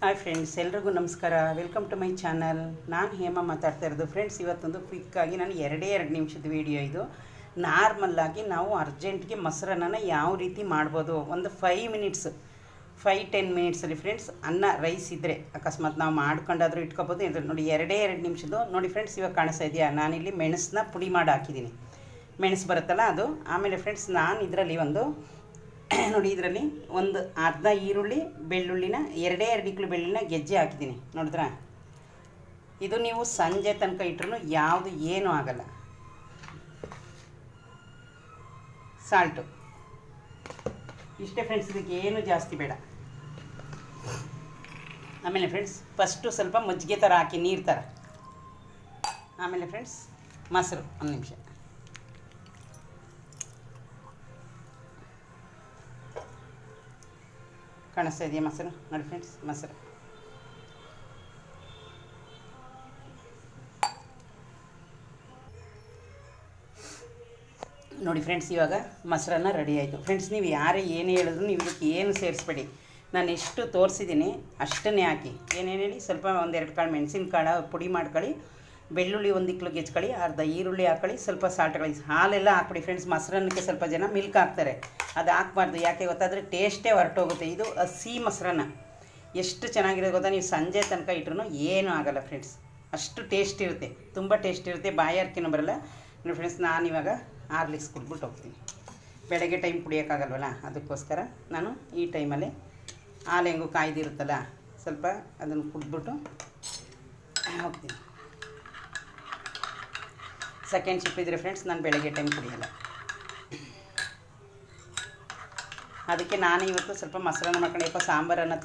Hi friends, ಎಲ್ರಿಗೂ ನಮಸ್ಕಾರ. Welcome to my channel. ನಾನು ಹೇಮಾ ಮಾತಾಡ್ತಾ ಇರೋದು. ಫ್ರೆಂಡ್ಸ್, ಇವತ್ತೊಂದು ಕ್ವಿಕ್ಕಾಗಿ ನಾನು ಎರಡೇ ನಿಮಿಷದ ವೀಡಿಯೋ ಇದು. ನಾರ್ಮಲ್ಲಾಗಿ ನಾವು ಅರ್ಜೆಂಟ್ಗೆ ಮೊಸರನ್ನ ಯಾವ ರೀತಿ ಮಾಡ್ಬೋದು, ಒಂದು 5-10 ಮಿನಿಟ್ಸಲ್ಲಿ ಫ್ರೆಂಡ್ಸ್. ಅನ್ನ ರೈಸ್ ಇದ್ದರೆ ಅಕಸ್ಮಾತ್ ನಾವು ಮಾಡ್ಕೊಂಡಾದರೂ ಇಟ್ಕೊಬೋದು. ಇದು ನೋಡಿ, ಎರಡೇ ನಿಮಿಷದ್ದು ನೋಡಿ ಫ್ರೆಂಡ್ಸ್. ಇವಾಗ ಕಾಣಿಸ್ತಾ ಇದೆಯಾ, ನಾನಿಲ್ಲಿ ಮೆಣಸನ್ನ ಪುಡಿ ಮಾಡಿ ಹಾಕಿದ್ದೀನಿ. ಮೆಣಸು ಬರುತ್ತಲ್ಲ ಅದು. ಆಮೇಲೆ ಫ್ರೆಂಡ್ಸ್, ನಾನು ಇದರಲ್ಲಿ ನೋಡಿ, ಇದರಲ್ಲಿ ಒಂದು ಅರ್ಧ ಈರುಳ್ಳಿ, ಬೆಳ್ಳುಳ್ಳಿನ ಎರಡೇ ಇಕ್ಳು ಬೆಳ್ಳುಳ್ಳಿನ ಗೆಜ್ಜೆ ಹಾಕಿದ್ದೀನಿ. ನೋಡಿದ್ರಾ, ಇದು ನೀವು ಸಂಜೆ ತನಕ ಇಟ್ಟರು ಯಾವುದು ಏನೂ ಆಗಲ್ಲ. ಸಾಲ್ಟು ಇಷ್ಟೇ ಫ್ರೆಂಡ್ಸ್, ಇದಕ್ಕೆ ಏನು ಜಾಸ್ತಿ ಬೇಡ. ಆಮೇಲೆ ಫ್ರೆಂಡ್ಸ್, ಫಸ್ಟು ಸ್ವಲ್ಪ ಮಜ್ಜಿಗೆ ಥರ ಹಾಕಿ, ನೀರು ಥರ. ಆಮೇಲೆ ಫ್ರೆಂಡ್ಸ್, ಮೊಸರು ಒಂದು ನಿಮಿಷ. ಕಾಣಿಸ್ತಾ ಇದೆಯಾ ಮೊಸರು? ನೋಡಿ ಫ್ರೆಂಡ್ಸ್, ಮೊಸರು. ನೋಡಿ ಫ್ರೆಂಡ್ಸ್, ಇವಾಗ ಮೊಸರನ್ನ ರೆಡಿ ಆಯಿತು. ಫ್ರೆಂಡ್ಸ್, ನೀವು ಯಾರೇ ಏನೇ ಹೇಳಿದ್ರು ನೀವು ಇದಕ್ಕೆ ಏನು ಸೇರಿಸ್ಬೇಡಿ. ನಾನು ಎಷ್ಟು ತೋರಿಸಿದ್ದೀನಿ ಅಷ್ಟನ್ನೇ ಹಾಕಿ. ಏನೇನು ಹೇಳಿ, ಸ್ವಲ್ಪ 1-2 ಕಾಳು ಮೆಣಸಿನಕಾಳು ಪುಡಿ ಮಾಡ್ಕೊಳ್ಳಿ, ಬೆಳ್ಳುಳ್ಳಿ 1 ಇಕ್ಳು ಗೆಜ್ಕೊಳ್ಳಿ, ಅರ್ಧ ಈರುಳ್ಳಿ ಹಾಕೊಳ್ಳಿ, ಸ್ವಲ್ಪ ಸಾಲ್ಟ್ ಹಾಕೊಳ್ಳಿ. ಹಾಲೆಲ್ಲ ಹಾಕ್ಬಿಡಿ ಫ್ರೆಂಡ್ಸ್. ಮೊಸರನ್ನಕ್ಕೆ ಸ್ವಲ್ಪ ಜನ ಮಿಲ್ಕ್ ಹಾಕ್ತಾರೆ, ಅದು ಹಾಕ್ಬಾರ್ದು. ಯಾಕೆ ಗೊತ್ತಾದರೆ ಟೇಸ್ಟೇ ಹೊರಟೋಗುತ್ತೆ. ಇದು ಹಸಿ ಮೊಸರನ್ನ ಎಷ್ಟು ಚೆನ್ನಾಗಿರೋದು ಗೊತ್ತಾ. ನೀವು ಸಂಜೆ ತನಕ ಇಟ್ರೂ ಏನೂ ಆಗೋಲ್ಲ ಫ್ರೆಂಡ್ಸ್. ಅಷ್ಟು ಟೇಸ್ಟ್ ಇರುತ್ತೆ, ತುಂಬ ಟೇಸ್ಟ್ ಇರುತ್ತೆ, ಬಾಯಾರಿಕೆನೂ ಬರೋಲ್ಲ. ನೋಡಿ ಫ್ರೆಂಡ್ಸ್, ನಾನಿವಾಗ ಹಾರ್ಲಿಕ್ಸ್ ಕುಡ್ಬಿಟ್ಟು ಹೋಗ್ತೀನಿ. ಬೆಳಗ್ಗೆ ಟೈಮ್ ಕುಡಿಯೋಕ್ಕಾಗಲ್ವಲ್ಲ, ಅದಕ್ಕೋಸ್ಕರ ನಾನು ಈ ಟೈಮಲ್ಲೇ ಹಾಲು ಹೆಂಗೂ ಕಾಯ್ದಿರುತ್ತಲ್ಲ, ಸ್ವಲ್ಪ ಅದನ್ನು ಕುಡಿದ್ಬಿಟ್ಟು ಹೋಗ್ತೀನಿ. ಸೆಕೆಂಡ್ ಶಿಫ್ಟ್ ಇದ್ದರೆ ಫ್ರೆಂಡ್ಸ್, ನಾನು ಬೆಳಗ್ಗೆ ಟೈಮ್ ಕುಡಿಯೋಲ್ಲ. ಅದಕ್ಕೆ ನಾನು ಇವತ್ತು ಸ್ವಲ್ಪ ಮೊಸರನ್ನ ಮಾಡ್ಕೊಂಡು ಸಾಂಬಾರನ್ನು